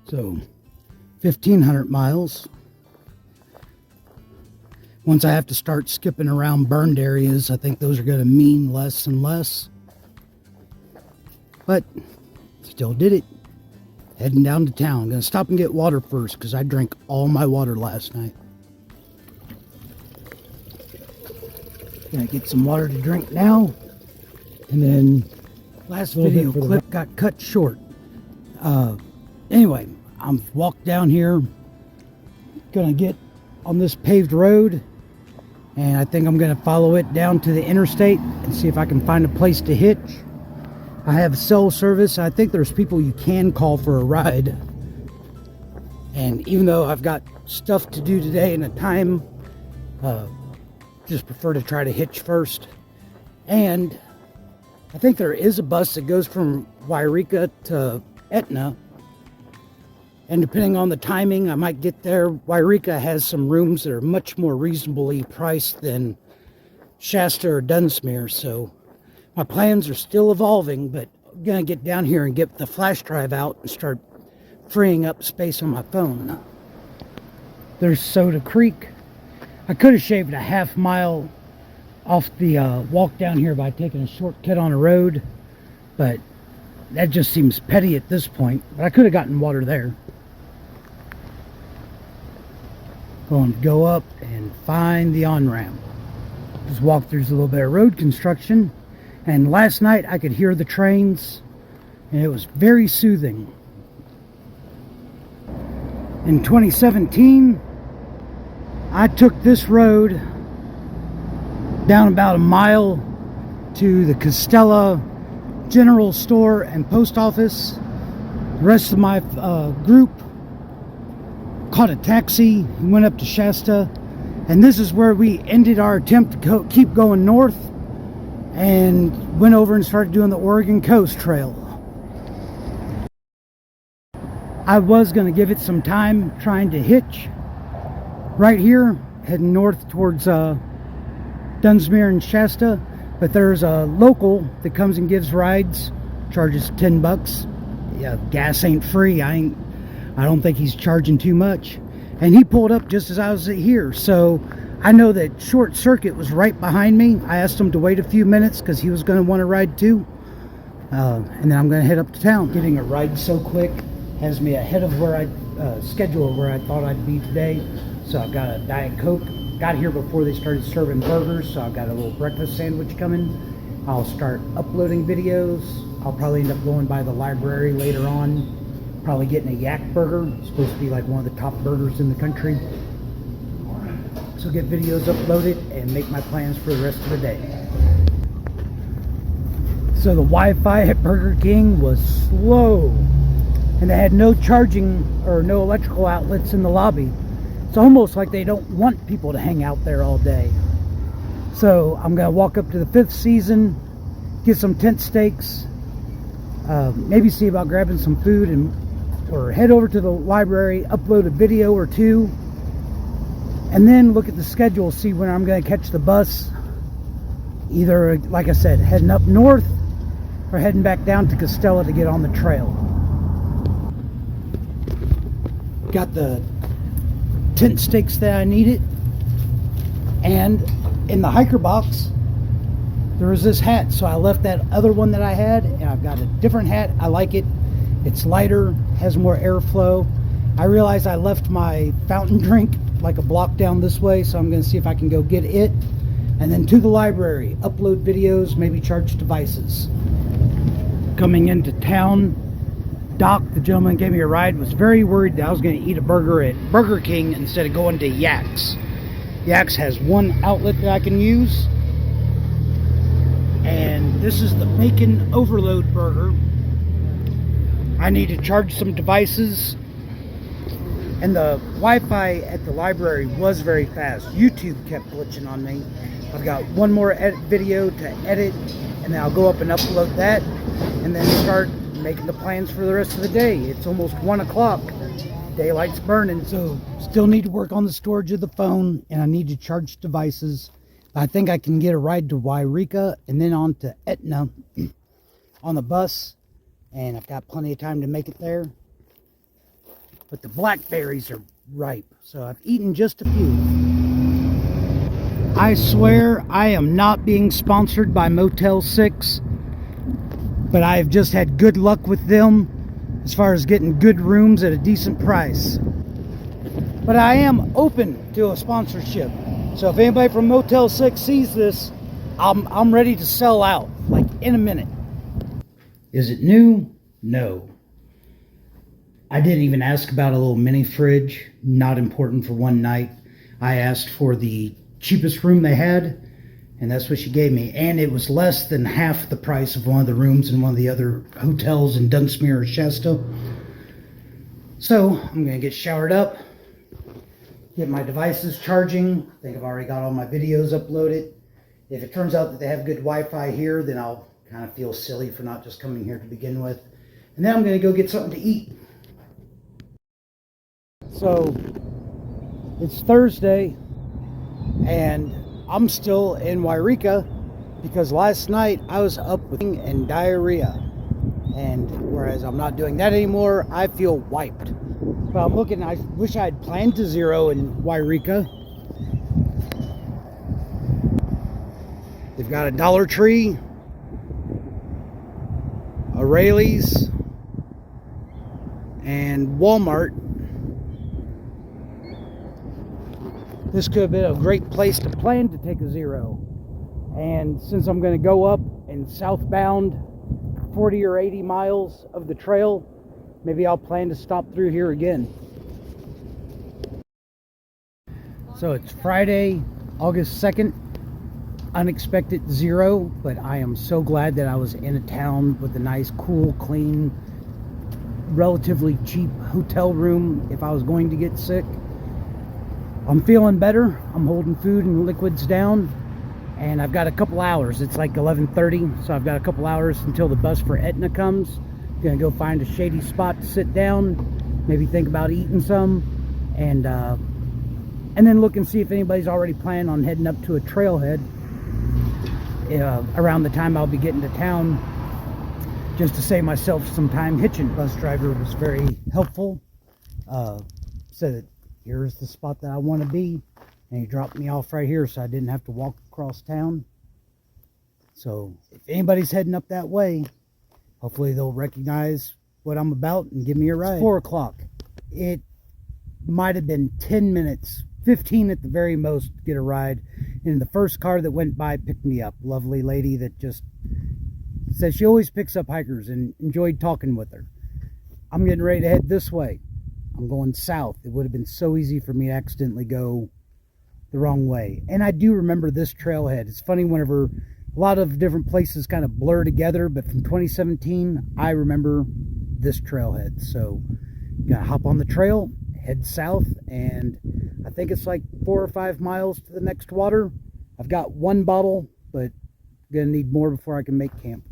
So 1,500 miles. Once I have to start skipping around burned areas, I think those are going to mean less and less. But still did it. Heading down to town. I'm going to stop and get water first because I drank all my water last night. Gonna get some water to drink now. And then last video clip got cut short. Anyway, I'm walked down here. Gonna get on this paved road. And I think I'm gonna follow it down to the interstate and see if I can find a place to hitch. I have cell service. I think there's people you can call for a ride. And even though I've got stuff to do today and a time, just prefer to try to hitch first. And I think there is a bus that goes from Yreka to Etna. And depending on the timing, I might get there. Yreka has some rooms that are much more reasonably priced than Shasta or Dunsmuir. So my plans are still evolving, but I'm going to get down here and get the flash drive out and start freeing up space on my phone. There's Soda Creek. I could have shaved a half mile off the walk down here by taking a shortcut on a road, but that just seems petty at this point. But I could have gotten water there. Going to go up and find the on-ramp. Just walk through a little bit of road construction. And last night I could hear the trains, and it was very soothing. In 2017, I took this road down about a mile to the Costella General Store and Post Office. The rest of my group caught a taxi and went up to Shasta. And this is where we ended our attempt to keep going north and went over and started doing the Oregon Coast Trail. I was going to give it some time trying to hitch right here, heading north towards Dunsmuir and Shasta, but there's a local that comes and gives rides, charges $10. Yeah, gas ain't free. I don't think he's charging too much. And he pulled up just as I was here, so I know that Short Circuit was right behind me. I asked him to wait a few minutes because he was going to want to ride too. And then I'm going to head up to town. Getting a ride so quick has me ahead of where I schedule where I thought I'd be today. So I've got a Diet Coke. Got here before they started serving burgers, so I've got a little breakfast sandwich coming. I'll start uploading videos. I'll probably end up going by the library later on. Probably getting a yak burger. It's supposed to be like one of the top burgers in the country. So get videos uploaded and make my plans for the rest of the day. So the Wi-Fi at Burger King was slow. And they had no charging or no electrical outlets in the lobby. It's almost like they don't want people to hang out there all day. So I'm going to walk up to the 5th season, get some tent stakes, maybe see about grabbing some food, or head over to the library, upload a video or two, and then look at the schedule, see when I'm going to catch the bus. Either, like I said, heading up north or heading back down to Costella to get on the trail. Got the tent stakes that I needed, and in the hiker box there was this hat, so I left that other one that I had and I've got a different hat. I like it. It's lighter, has more airflow. I realized I left my fountain drink like a block down this way, so I'm going to see if I can go get it, and then to the library, upload videos, maybe charge devices. Coming into town, Doc, the gentleman who gave me a ride, was very worried that I was going to eat a burger at Burger King instead of going to Yak's. Yak's has one outlet that I can use, and this is the Bacon Overload Burger. I need to charge some devices, and the Wi-Fi at the library was very fast. YouTube kept glitching on me. I've got one more video to edit, and then I'll go up and upload that, and then start making the plans for the rest of the day. It's almost 1 o'clock. Daylight's burning, so still need to work on the storage of the phone, and I need to charge devices. I think I can get a ride to Yreka and then on to Etna on the bus, and I've got plenty of time to make it there. but the blackberries are ripe, so I've eaten just a few. I swear I am not being sponsored by Motel 6, but I have just had good luck with them as far as getting good rooms at a decent price. But I am open to a sponsorship, so if anybody from Motel 6 sees this, I'm ready to sell out, like in a minute. Is it new? No. I didn't even ask about a little mini fridge, not important for one night. I asked for the cheapest room they had, and that's what she gave me. And it was less than half the price of one of the rooms in one of the other hotels in Dunsmuir or Shasta. So I'm gonna get showered up, get my devices charging. I think I've already got all my videos uploaded. If it turns out that they have good Wi-Fi here, then I'll kind of feel silly for not just coming here to begin with. And then I'm gonna go get something to eat. So it's Thursday, and I'm still in Yreka because last night I was up with and diarrhea, and whereas I'm not doing that anymore, I feel wiped. But I'm looking, I wish I had planned to zero in Yreka. They've got a Dollar Tree, a Raley's, and Walmart. This could have been a great place to plan to take a zero. And since I'm going to go up and southbound 40 or 80 miles of the trail, maybe I'll plan to stop through here again. So it's Friday, August 2nd. Unexpected zero, but I am so glad that I was in a town with a nice, cool, clean, relatively cheap hotel room if I was going to get sick. I'm feeling better. I'm holding food and liquids down, and I've got a couple hours. It's like 11:30, so I've got a couple hours until the bus for Etna comes. Gonna go find a shady spot to sit down, maybe think about eating some, and then look and see if anybody's already planning on heading up to a trailhead around the time I'll be getting to town, just to save myself some time hitching. Bus driver was very helpful. Said that here's the spot that I want to be, and he dropped me off right here so I didn't have to walk across town. So if anybody's heading up that way, hopefully they'll recognize what I'm about and give me a ride. It's 4 o'clock. It might have been 10 minutes, 15 at the very most, to get a ride. And the first car that went by picked me up. Lovely lady that just says she always picks up hikers, and enjoyed talking with her. I'm getting ready to head this way. I'm going south. It would have been so easy for me to accidentally go the wrong way. And I do remember this trailhead. It's funny, whenever a lot of different places kind of blur together, but from 2017, I remember this trailhead. So you gotta hop on the trail, head south, and I think it's like 4 or 5 miles to the next water. I've got 1 bottle, but I'm gonna need more before I can make camp.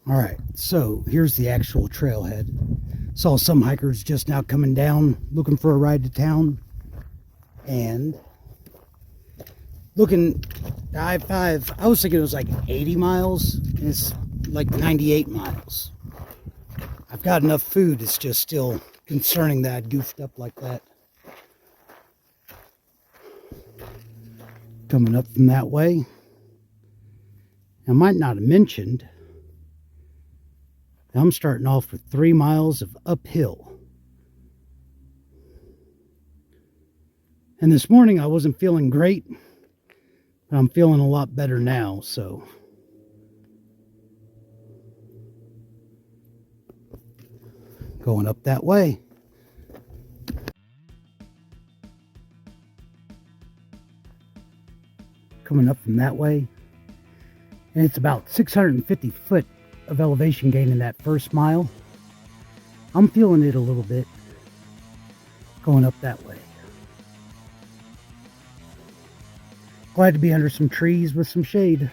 All right, so here's the actual trailhead. Saw some hikers just now coming down looking for a ride to town, and looking at I-5, I was thinking it was like 80 miles, and it's like 98 miles. I've got enough food. It's just still concerning that I goofed up like that. Coming up from that way, I might not have mentioned, I'm starting off with 3 miles of uphill. And this morning I wasn't feeling great, but I'm feeling a lot better now, so going up that way. Coming up from that way, and it's about 650 foot of elevation gain in that first mile. I'm feeling it a little bit going up that way. Glad to be under some trees with some shade.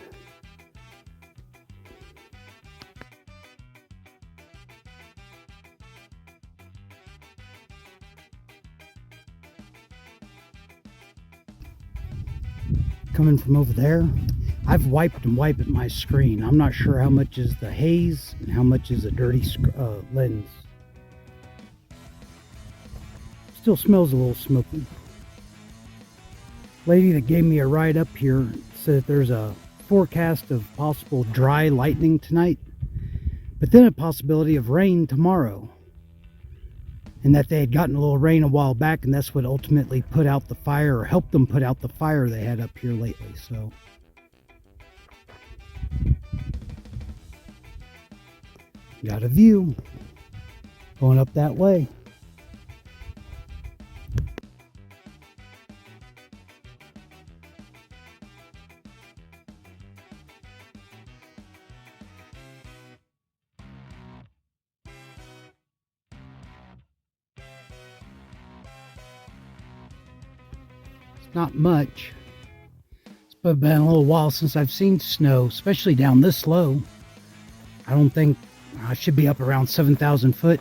Coming from over there, I've wiped and wiped my screen. I'm not sure how much is the haze and how much is a dirty lens. Still smells a little smoky. Lady that gave me a ride up here said that there's a forecast of possible dry lightning tonight, but then a possibility of rain tomorrow. And that they had gotten a little rain a while back, and that's what ultimately put out the fire, or helped them put out the fire they had up here lately. So got a view going up that way. Not much. It's been a little while since I've seen snow, especially down this low. I don't think I should be up around 7,000 foot.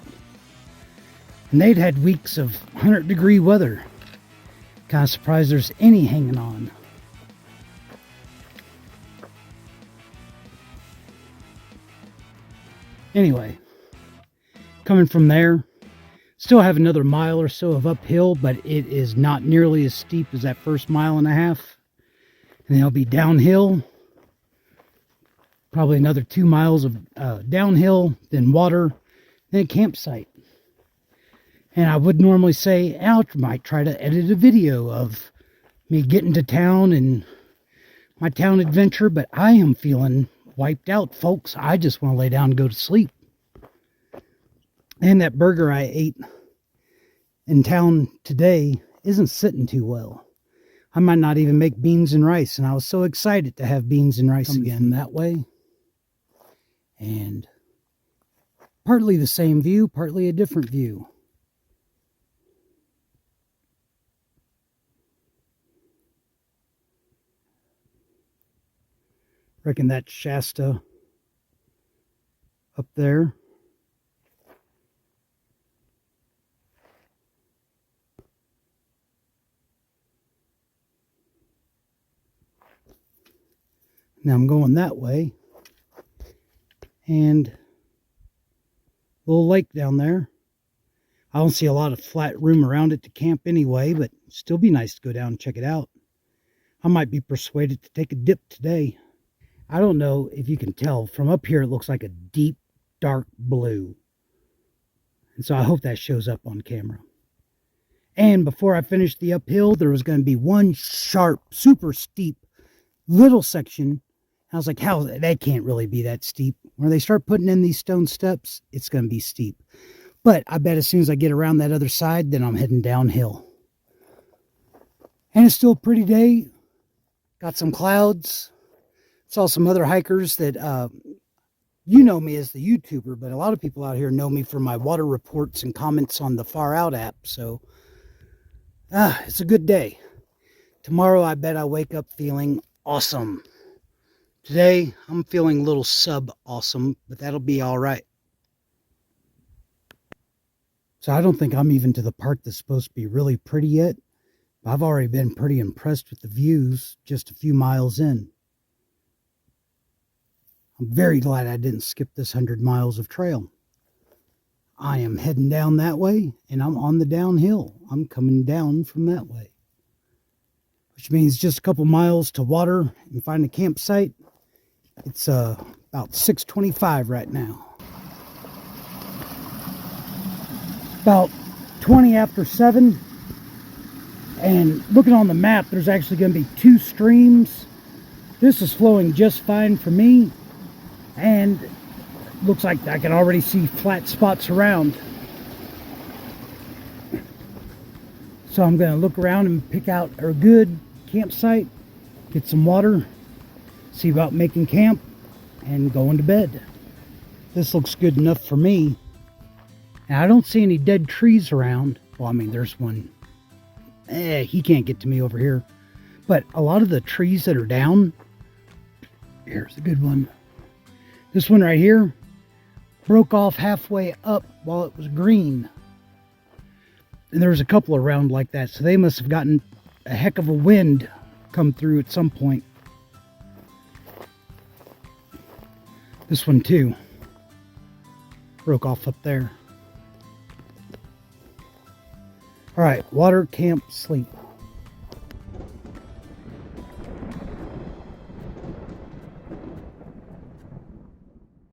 And they'd had weeks of 100-degree weather. Kind of surprised there's any hanging on. Anyway, coming from there, still have another mile or so of uphill, but it is not nearly as steep as that first mile and a half. And then I'll be downhill, probably another 2 miles of downhill, then water, then a campsite. And I would normally say, I might try to edit a video of me getting to town and my town adventure, but I am feeling wiped out, folks. I just want to lay down and go to sleep. And that burger I ate in town today isn't sitting too well. I might not even make beans and rice, and I was so excited to have beans and rice again that way. And partly the same view, partly a different view. Reckon that's Shasta up there. Now I'm going that way, and a little lake down there. I don't see a lot of flat room around it to camp anyway, but still be nice to go down and check it out. I might be persuaded to take a dip today. I don't know if you can tell, from up here it looks like a deep, dark blue. And so I hope that shows up on camera. And before I finished the uphill, there was going to be one sharp, super steep little section. I was like, how, that can't really be that steep. When they start putting in these stone steps, it's going to be steep. But I bet as soon as I get around that other side, then I'm heading downhill. And it's still a pretty day. Got some clouds. Saw some other hikers that, you know me as the YouTuber, but a lot of people out here know me for my water reports and comments on the Far Out app. So, it's a good day. Tomorrow, I bet I wake up feeling awesome. Today, I'm feeling a little sub-awesome, but that'll be all right. So I don't think I'm even to the part that's supposed to be really pretty yet. But I've already been pretty impressed with the views just a few miles in. I'm very glad I didn't skip this 100 miles of trail. I am heading down that way, and I'm on the downhill. I'm coming down from that way. Which means just a couple miles to water and find a campsite. It's about 6:25 right now. About 20 after 7. And looking on the map, there's actually going to be 2 streams. This is flowing just fine for me. And looks like I can already see flat spots around. So I'm going to look around and pick out a good campsite, get some water, see about making camp, and going to bed. This looks good enough for me. And I don't see any dead trees around. Well, I mean, there's one. He can't get to me over here. But a lot of the trees that are down, here's a good one. This one right here broke off halfway up while it was green. And there was a couple around like that. So they must have gotten a heck of a wind come through at some point. This one too broke off up there. All right, water, camp, sleep.